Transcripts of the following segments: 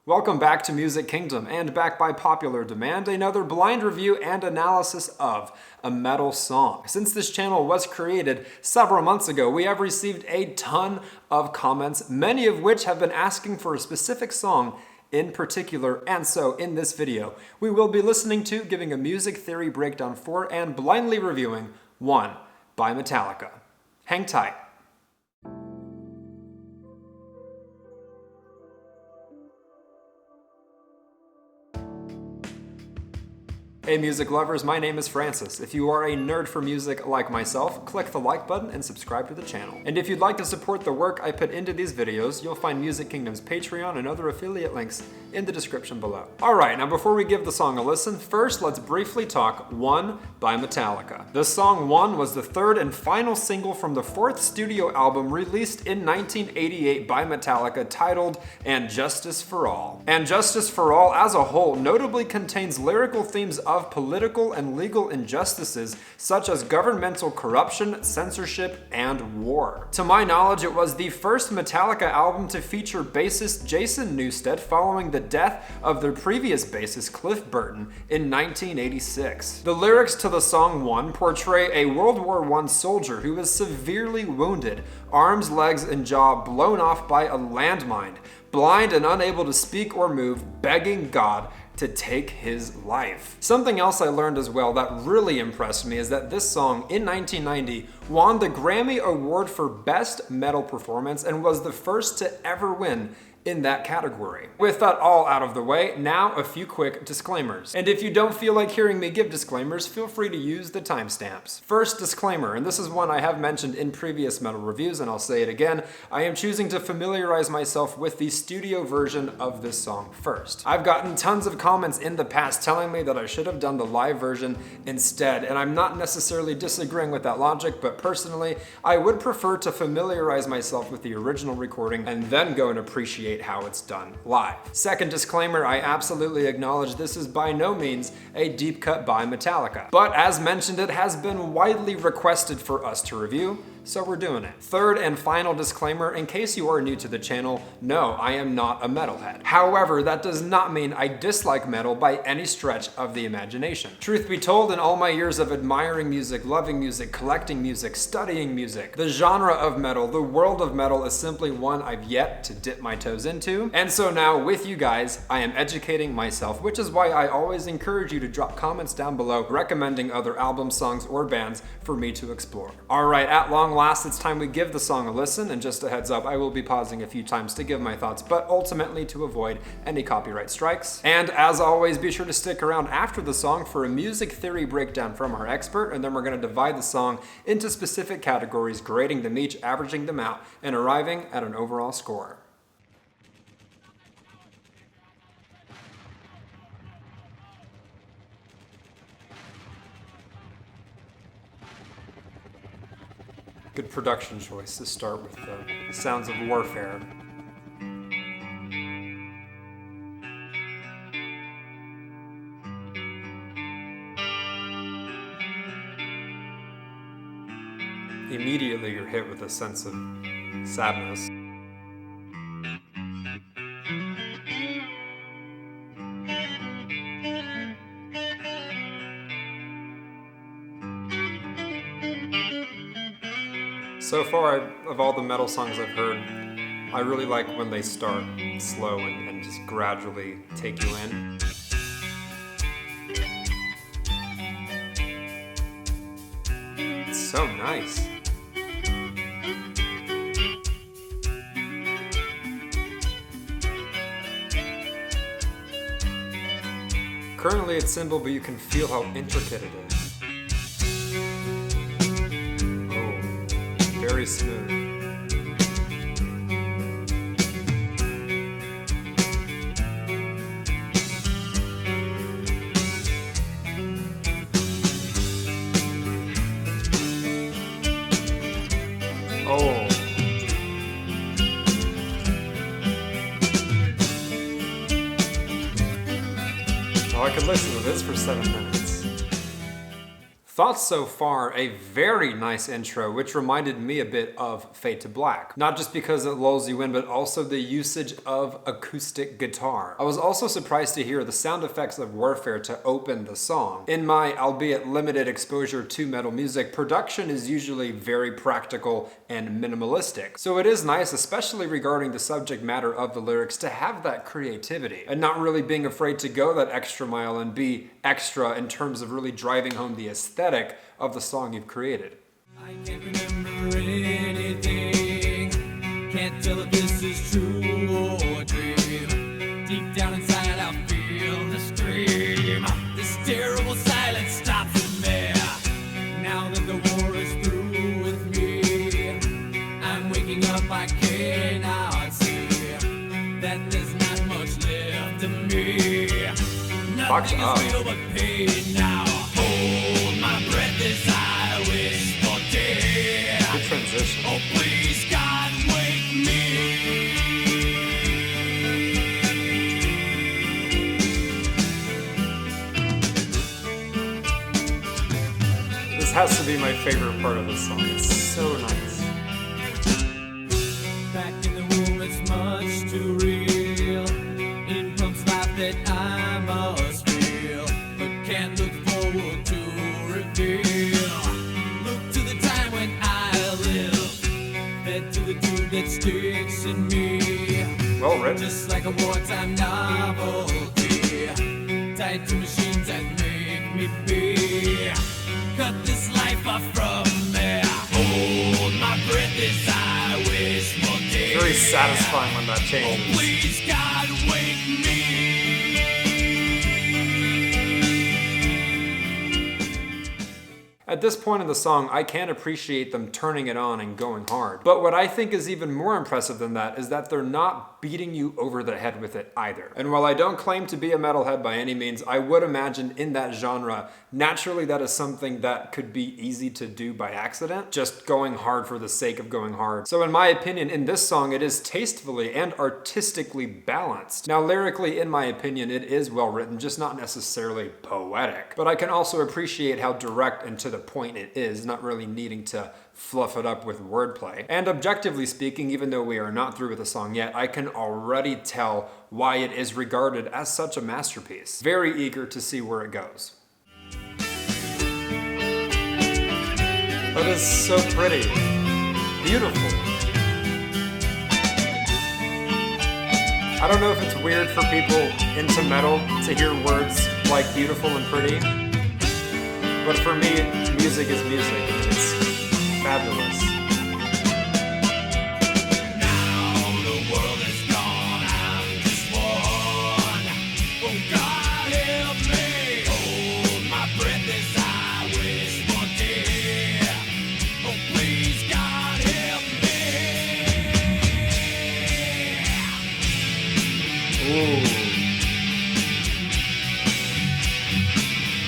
Welcome back to Music Kingdom, and back by popular demand, another blind review and analysis of a metal song. Since this channel was created several months ago, we have received a ton of comments, many of which have been asking for a specific song in particular, and so in this video, we will be listening to, giving a music theory breakdown for, and blindly reviewing One by Metallica. Hang tight. Hey music lovers, my name is Francis. If you are a nerd for music like myself, click the like button and subscribe to the channel. And if you'd like to support the work I put into these videos, you'll find Music Kingdom's Patreon and other affiliate links in the description below. Alright, now before we give the song a listen, first let's briefly talk One by Metallica. The song One was the third and final single from the fourth studio album released in 1988 by Metallica, titled And Justice for All. And Justice for All as a whole notably contains lyrical themes of political and legal injustices such as governmental corruption, censorship, and war. To my knowledge, it was the first Metallica album to feature bassist Jason Newsted following the death of their previous bassist Cliff Burton in 1986. The lyrics to the song One portray a World War I soldier who is severely wounded, arms, legs, and jaw blown off by a landmine, blind and unable to speak or move, begging God to take his life. Something else I learned as well that really impressed me is that this song in 1990 won the Grammy Award for Best Metal Performance and was the first to ever win in that category. With that all out of the way, now a few quick disclaimers. And if you don't feel like hearing me give disclaimers, feel free to use the timestamps. First disclaimer, and this is one I have mentioned in previous metal reviews, and I'll say it again, I am choosing to familiarize myself with the studio version of this song first. I've gotten tons of comments in the past telling me that I should have done the live version instead, and I'm not necessarily disagreeing with that logic, but personally, I would prefer to familiarize myself with the original recording and then go and appreciate how it's done live. Second disclaimer, I absolutely acknowledge this is by no means a deep cut by Metallica, but as mentioned, it has been widely requested for us to review, so we're doing it. Third and final disclaimer, in case you are new to the channel, no, I am not a metalhead. However, that does not mean I dislike metal by any stretch of the imagination. Truth be told, in all my years of admiring music, loving music, collecting music, studying music, the genre of metal, the world of metal is simply one I've yet to dip my toes into. And so now, with you guys, I am educating myself, which is why I always encourage you to drop comments down below recommending other albums, songs, or bands for me to explore. Alright, at long last, it's time we give the song a listen, and just a heads up, I will be pausing a few times to give my thoughts, but ultimately to avoid any copyright strikes. And as always, be sure to stick around after the song for a music theory breakdown from our expert, and then we're going to divide the song into specific categories, grading them each, averaging them out, and arriving at an overall score. Good production choice to start with the sounds of warfare. Immediately you're hit with a sense of sadness. So far, of all the metal songs I've heard, I really like when they start slow and just gradually take you in. It's so nice. Currently it's simple, but you can feel how intricate it is. Very smooth. Oh. Oh, I could listen to this for 7 minutes. Thoughts so far, a very nice intro, which reminded me a bit of Fade to Black. Not just because it lulls you in, but also the usage of acoustic guitar. I was also surprised to hear the sound effects of Warfare to open the song. In my, albeit limited exposure to metal music, production is usually very practical and minimalistic. So it is nice, especially regarding the subject matter of the lyrics, to have that creativity and not really being afraid to go that extra mile and be extra in terms of really driving home the aesthetic of the song you've created. I can't remember anything, can't tell if this is true or dream. Deep down inside I feel the scream. This terrible silence stops in me. Now that the war is through with me, I'm waking up, I cannot see that there's not much left of me. Nothing is real but pain now. Hold my breath as I wish for death. Good transition. Oh, please, God, wake me. This has to be my favorite part of the song. It's so nice. Back in the room, it's much too real. In pumps life that I must feel, but can't look forward to reveal. Look to the time when I live, fed to the dude that sticks in me. Well written. Just like a wartime novelty, tied to machines that make me be. Cut this life off from me. Hold my breath as I wish for death. Very satisfying when that changes. Oh, please, God, wake me. At this point in the song, I can appreciate them turning it on and going hard. But what I think is even more impressive than that is that they're not beating you over the head with it either. And while I don't claim to be a metalhead by any means, I would imagine in that genre, naturally that is something that could be easy to do by accident, just going hard for the sake of going hard. So in my opinion, in this song, it is tastefully and artistically balanced. Now lyrically, in my opinion, it is well written, just not necessarily poetic. But I can also appreciate how direct and to the point it is, not really needing to fluff it up with wordplay. And objectively speaking, even though we are not through with the song yet, I can already tell why it is regarded as such a masterpiece. Very eager to see where it goes. That is so pretty. Beautiful. I don't know if it's weird for people into metal to hear words like beautiful and pretty, but for me, music is music, and it's fabulous. Now the world is gone, I'm just one. Oh, God, help me. Hold my breath as I wish for death. Oh, please, God, help me. Ooh.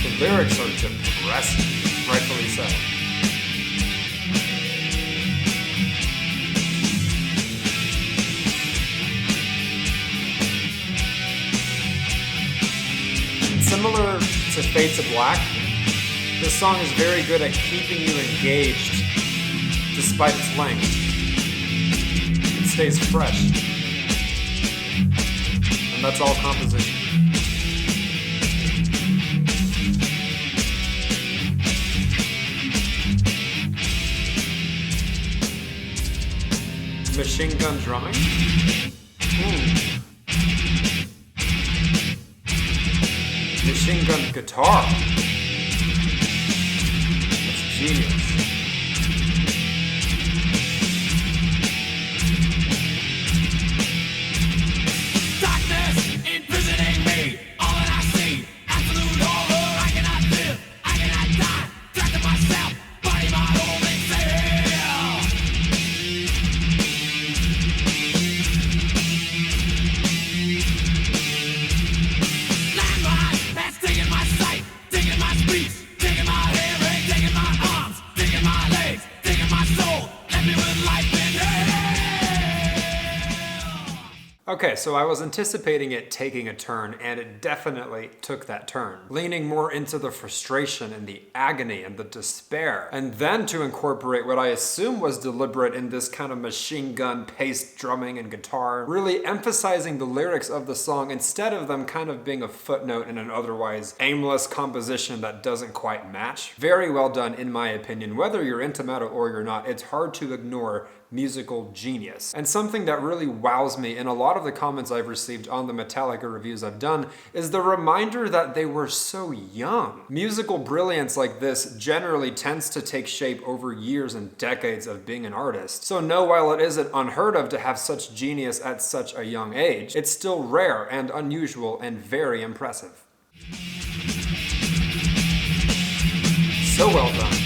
The lyrics are depressing, rightfully so. Similar to Fade to Black, this song is very good at keeping you engaged despite its length. It stays fresh. And that's all composition. Machine gun drumming? Machine gun guitar. That's genius. Darkness imprisoning me. All that I see, absolute horror. I cannot live, I cannot die. Trapped in myself, body my only cell. Landmine has taken my sight, taken my speech, taken my hearing, taken my arms, taken my Okay, so I was anticipating it taking a turn, and it definitely took that turn, leaning more into the frustration and the agony and the despair, and then to incorporate what I assume was deliberate in this kind of machine gun paced drumming and guitar, really emphasizing the lyrics of the song instead of them kind of being a footnote in an otherwise aimless composition that doesn't quite match. Very well done in my opinion. Whether you're into metal or you're not, it's hard to ignore musical genius. And something that really wows me in a lot of the comments I've received on the Metallica reviews I've done is the reminder that they were so young. Musical brilliance like this generally tends to take shape over years and decades of being an artist. So no, while it isn't unheard of to have such genius at such a young age, it's still rare and unusual and very impressive. So well done.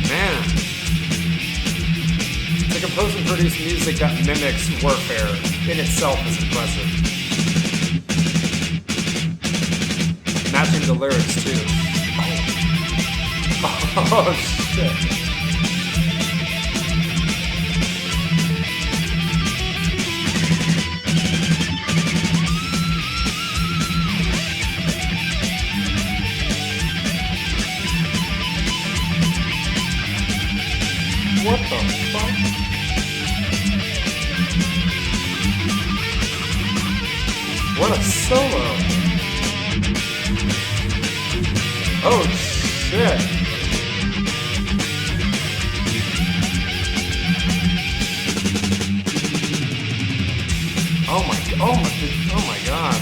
Man, to compose and produce music that mimics warfare in itself is impressive. Matching the lyrics too. Oh shit. What the fuck? What a solo! Oh shit! Oh my god!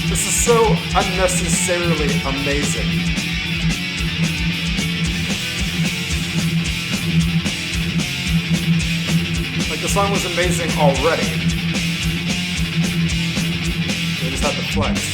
This is so unnecessarily amazing. Like, the song was amazing already. They just had to flex.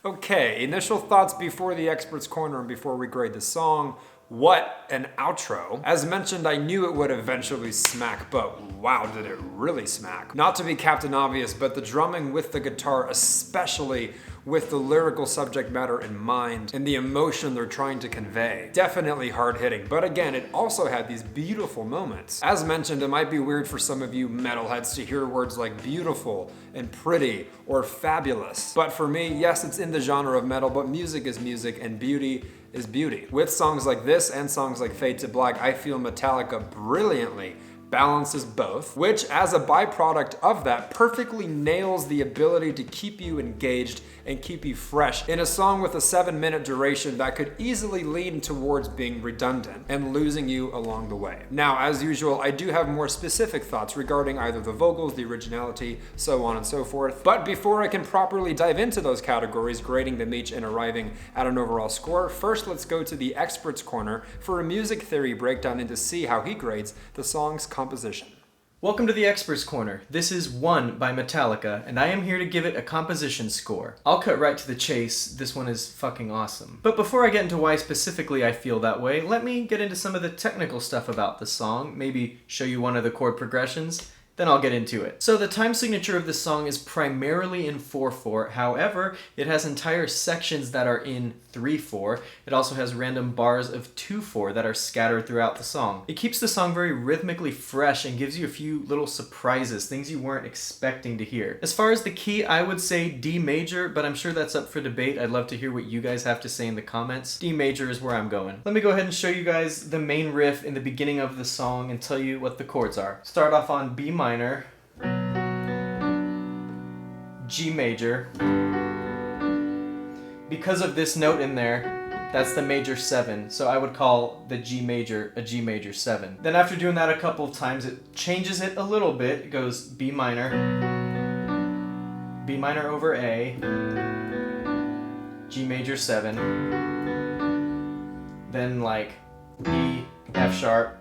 Okay, initial thoughts before the expert's corner and before we grade the song. What an outro. As mentioned, I knew it would eventually smack, but wow, did it really smack. Not to be Captain Obvious, but the drumming with the guitar, especially with the lyrical subject matter in mind and the emotion they're trying to convey. Definitely hard hitting, but again, it also had these beautiful moments. As mentioned, it might be weird for some of you metalheads to hear words like beautiful and pretty or fabulous. But for me, yes, it's in the genre of metal, but music is music and beauty is beauty. With songs like this and songs like Fade to Black, I feel Metallica brilliantly balances both, which as a byproduct of that perfectly nails the ability to keep you engaged and keep you fresh in a song with a 7-minute duration that could easily lean towards being redundant and losing you along the way. Now, as usual, I do have more specific thoughts regarding either the vocals, the originality, so on and so forth. But before I can properly dive into those categories, grading them each and arriving at an overall score, first let's go to the expert's corner for a music theory breakdown and to see how he grades the song's composition. Welcome to the Expert's Corner. This is One by Metallica, and I am here to give it a composition score. I'll cut right to the chase, this one is fucking awesome. But before I get into why specifically I feel that way, let me get into some of the technical stuff about the song, maybe show you one of the chord progressions, then I'll get into it. So the time signature of this song is primarily in 4/4, however, it has entire sections that are in 3/4. It also has random bars of 2/4 that are scattered throughout the song. It keeps the song very rhythmically fresh and gives you a few little surprises, things you weren't expecting to hear. As far as the key, I would say D major, but I'm sure that's up for debate. I'd love to hear what you guys have to say in the comments. D major is where I'm going. Let me go ahead and show you guys the main riff in the beginning of the song and tell you what the chords are. Start off on B minor, G major. Because of this note in there, That's the major 7, so I would call the G major a G major 7. Then after doing that a couple of times, it changes it a little bit. It goes B minor over A, G major 7, then like E, F sharp,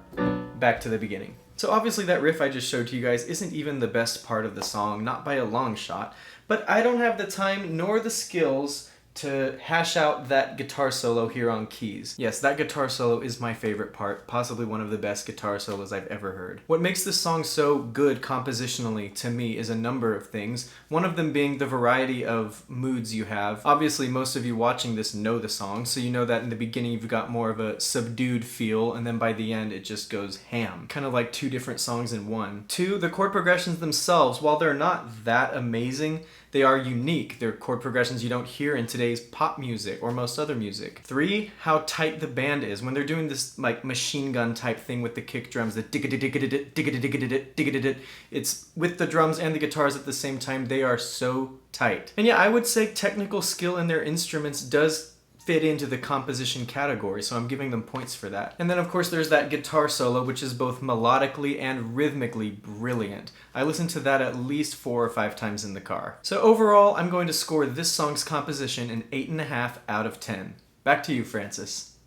back to the beginning. So obviously that riff I just showed to you guys isn't even the best part of the song, not by a long shot, but I don't have the time nor the skills to hash out that guitar solo here on keys. Yes, that guitar solo is my favorite part, possibly one of the best guitar solos I've ever heard. What makes this song so good compositionally to me is a number of things, one of them being the variety of moods you have. Obviously, most of you watching this know the song, so you know that in the beginning you've got more of a subdued feel, and then by the end it just goes ham. Kind of like two different songs in one. 2, the chord progressions themselves, while they're not that amazing, they are unique. They're chord progressions you don't hear in today's pop music or most other music. 3, how tight the band is. When they're doing this like machine gun type thing with the kick drums, the digga-digga-digga-digga-digga-digga-digga-digga, it's with the drums and the guitars at the same time, they are so tight. And yeah, I would say technical skill in their instruments does fit into the composition category, so I'm giving them points for that. And then of course there's that guitar solo, which is both melodically and rhythmically brilliant. I listened to that at least 4 or 5 times in the car. So overall, I'm going to score this song's composition an 8.5 out of 10. Back to you, Francis.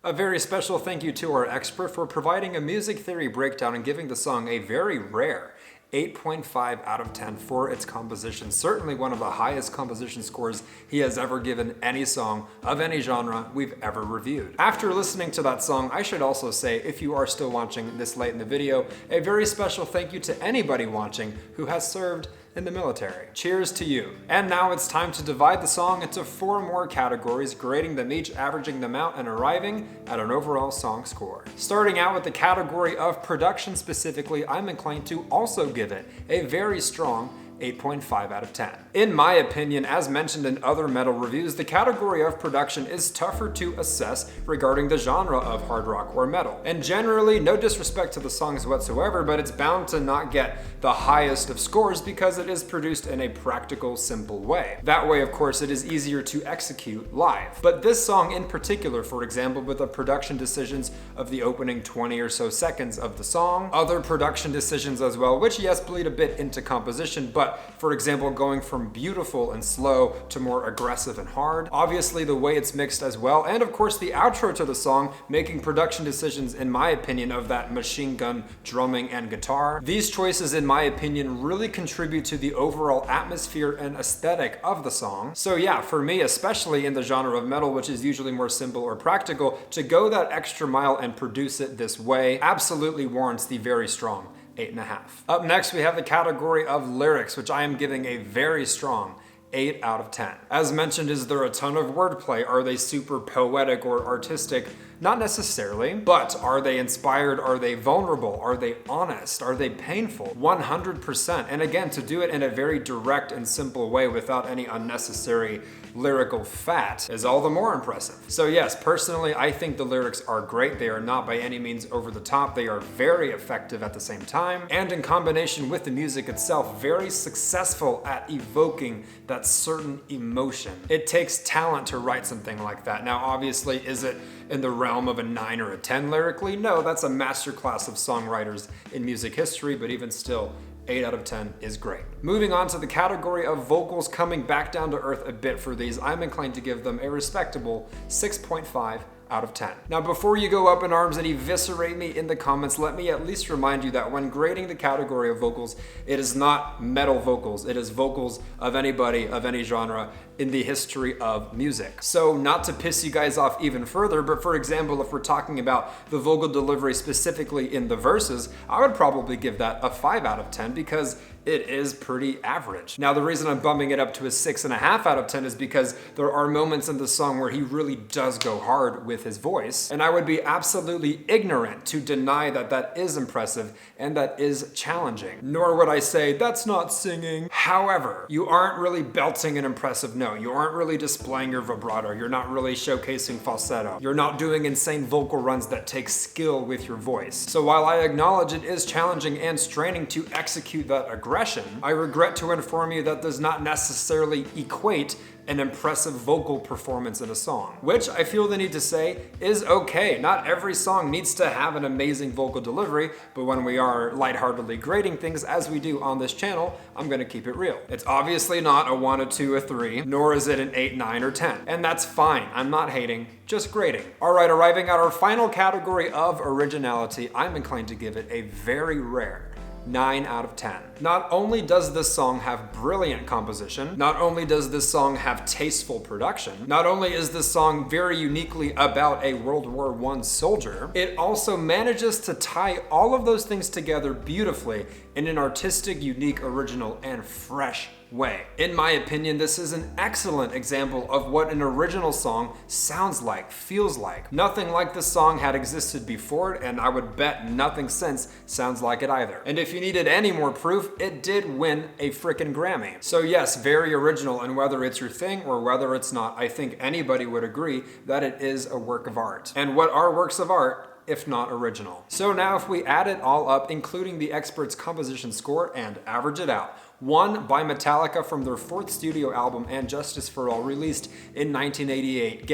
A very special thank you to our expert for providing a music theory breakdown and giving the song a very rare 8.5 out of 10 for its composition. Certainly one of the highest composition scores he has ever given any song of any genre we've ever reviewed. After listening to that song, I should also say, if you are still watching this late in the video, a very special thank you to anybody watching who has served in the military. Cheers to you. And now it's time to divide the song into 4 more categories, grading them each, averaging them out, and arriving at an overall song score. Starting out with the category of production specifically, I'm inclined to also give it a very strong 8.5 out of 10. In my opinion, as mentioned in other metal reviews, the category of production is tougher to assess regarding the genre of hard rock or metal. And generally, no disrespect to the songs whatsoever, but it's bound to not get the highest of scores because it is produced in a practical, simple way. That way, of course, it is easier to execute live. But this song in particular, for example, with the production decisions of the opening 20 or so seconds of the song, other production decisions as well, which yes, bleed a bit into composition, but for example, going from beautiful and slow to more aggressive and hard. Obviously, the way it's mixed as well, and of course the outro to the song, making production decisions, in my opinion, of that machine gun drumming and guitar. These choices, in my opinion, really contribute to the overall atmosphere and aesthetic of the song. So yeah, for me, especially in the genre of metal, which is usually more simple or practical, to go that extra mile and produce it this way absolutely warrants the very strong 8.5. Up next, we have the category of lyrics, which I am giving a very strong 8 out of 10. As mentioned, is there a ton of wordplay? Are they super poetic or artistic? Not necessarily, but are they inspired? Are they vulnerable? Are they honest? Are they painful? 100%. And again, to do it in a very direct and simple way without any unnecessary lyrical fat is all the more impressive. So yes, personally, I think the lyrics are great. They are not by any means over the top. They are very effective at the same time. And in combination with the music itself, very successful at evoking that certain emotion. It takes talent to write something like that. Now, obviously, is it in the realm of a 9 or a 10 lyrically? No, that's a masterclass of songwriters in music history, but even still, 8 out of 10 is great. Moving on to the category of vocals, coming back down to earth a bit for these, I'm inclined to give them a respectable 6.5 out of 10. Now, before you go up in arms and eviscerate me in the comments, let me at least remind you that when grading the category of vocals, it is not metal vocals. It is vocals of anybody, of any genre, in the history of music. So not to piss you guys off even further, but for example, if we're talking about the vocal delivery specifically in the verses, I would probably give that a 5 out of 10 because it is pretty average. Now, the reason I'm bumping it up to a 6.5 out of 10 is because there are moments in the song where he really does go hard with his voice, and I would be absolutely ignorant to deny that that is impressive and that is challenging. Nor would I say, that's not singing. However, you aren't really belting an impressive note. You aren't really displaying your vibrato. You're not really showcasing falsetto. You're not doing insane vocal runs that take skill with your voice. So while I acknowledge it is challenging and straining to execute that aggressively, aggression, I regret to inform you that does not necessarily equate an impressive vocal performance in a song. Which I feel the need to say is okay. Not every song needs to have an amazing vocal delivery, but when we are lightheartedly grading things as we do on this channel, I'm gonna keep it real. It's obviously not a 1, a 2, a 3, nor is it an 8, 9, or 10. And that's fine, I'm not hating, just grading. All right, arriving at our final category of originality, I'm inclined to give it a very rare 9 out of 10. Not only does this song have brilliant composition, not only does this song have tasteful production, not only is this song very uniquely about a World War I soldier, it also manages to tie all of those things together beautifully in an artistic, unique, original, and fresh way. In my opinion, this is an excellent example of what an original song sounds like, feels like. Nothing like this song had existed before, and I would bet nothing since sounds like it either. And if you needed any more proof, it did win a frickin' Grammy. So yes, very original, and whether it's your thing or whether it's not, I think anybody would agree that it is a work of art. And what are works of art if not original? So now if we add it all up, including the expert's composition score, and average it out, one by Metallica from their 4th studio album And Justice for All, released in 1988,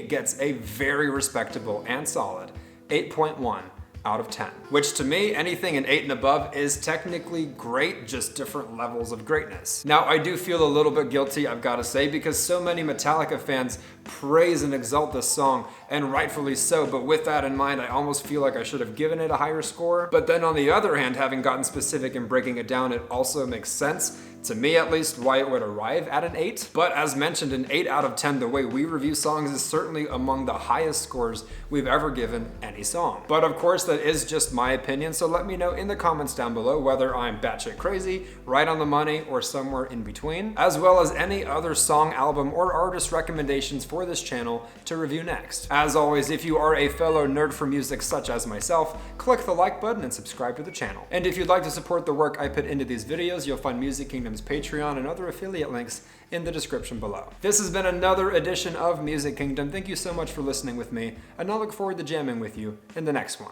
gets a very respectable and solid 8.1 out of 10. Which to me, anything an 8 and above is technically great, just different levels of greatness. Now, I do feel a little bit guilty, I've gotta say, because so many Metallica fans praise and exalt this song, and rightfully so, but with that in mind, I almost feel like I should have given it a higher score. But then on the other hand, having gotten specific and breaking it down, it also makes sense, to me at least, why it would arrive at an 8. But as mentioned, an 8 out of 10, the way we review songs, is certainly among the highest scores we've ever given any song. But of course, that is just my opinion, so let me know in the comments down below whether I'm batshit crazy, right on the money, or somewhere in between, as well as any other song, album, or artist recommendations for this channel to review next. As always, if you are a fellow nerd for music such as myself, click the like button and subscribe to the channel. And if you'd like to support the work I put into these videos, you'll find Music Kingdom's Patreon and other affiliate links in the description below. This has been another edition of Music Kingdom. Thank you so much for listening with me, and I'll look forward to jamming with you in the next one.